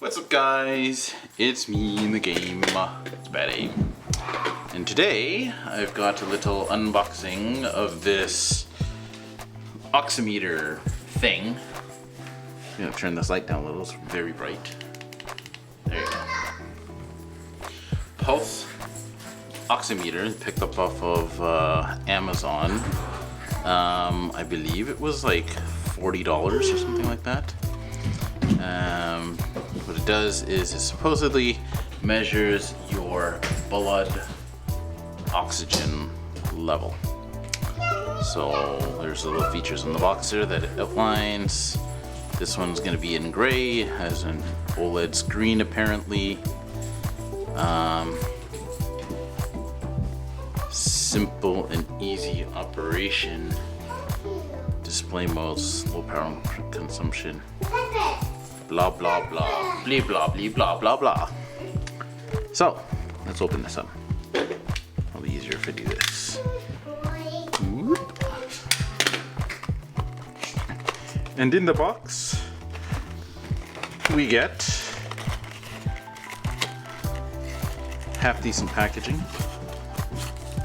What's up guys, it's me in the game, it's Bad Aim. And today I've got a little unboxing of this Oximeter thing. I'm gonna turn this light down a little, it's very bright. There you go. Pulse Oximeter, picked up off of Amazon. I believe it was like $40 or something like that. What it does is it supposedly measures your blood oxygen level. So there's the little features in the box there that it outlines. This one's going to be in gray, has an OLED screen apparently. Simple and easy operation. Display modes, low power consumption. Blah blah blah, blee blah blee blah blah blah. So let's open this up. Probably easier if I do this. Whoop. And in the box we get half decent packaging.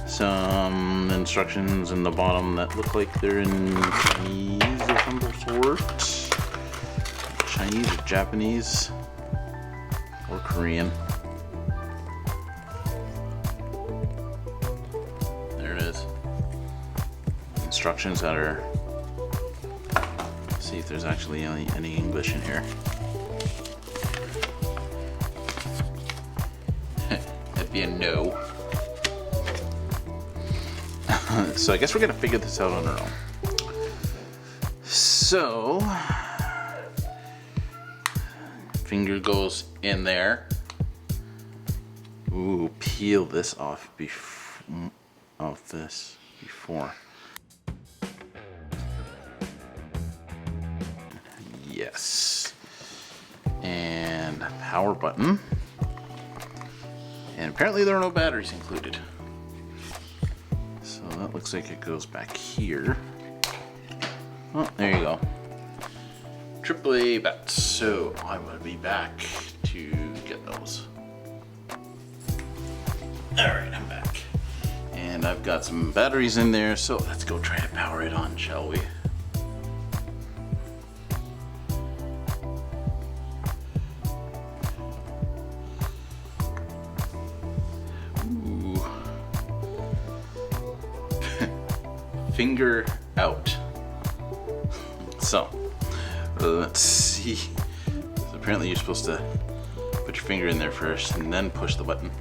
Some instructions in the bottom that look like they're in Chinese of some sort. Chinese or Japanese or Korean. There it is. Instructions that are. Let's see if there's actually any English in here. That'd be a no. So I guess we're gonna figure this out on our own. So finger goes in there. Ooh, peel this off before. Yes. And power button. And apparently there are no batteries included. So that looks like it goes back here. Oh, there you go. AAA bats. So I will be back to get those. Alright, I'm back. And I've got some batteries in there, so let's go try to power it on, shall we? Ooh. Finger out. So let's see. So apparently you're supposed to put your finger in there first and then push the button.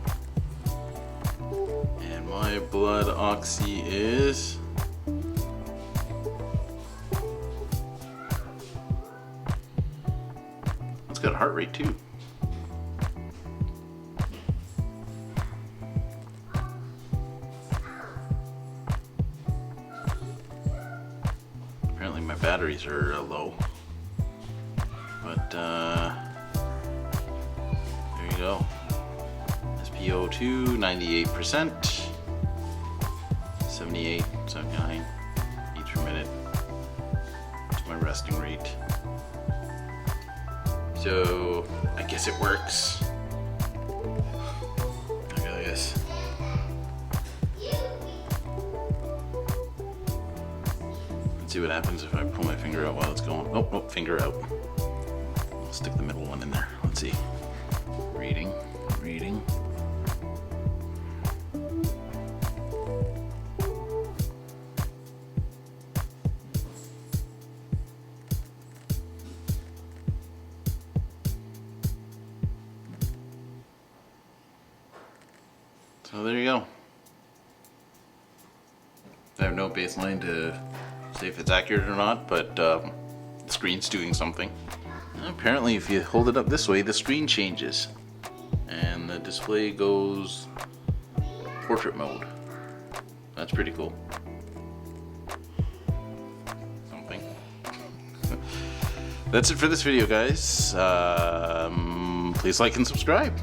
And my blood oxy is it's got a heart rate too. Apparently my batteries are low. But there you go. SpO2 98%, 78, 79 beats per minute. It's my resting rate. So I guess it works. Look at this. Let's see what happens if I pull my finger out while it's going. Oh, nope, finger out. I'll stick the middle one in there. Let's see. Reading. So there you go. I have no baseline to say if it's accurate or not, but the screen's doing something. Apparently if you hold it up this way, the screen changes and the display goes portrait mode. That's pretty cool. Something. That's it for this video, guys. Please like and subscribe.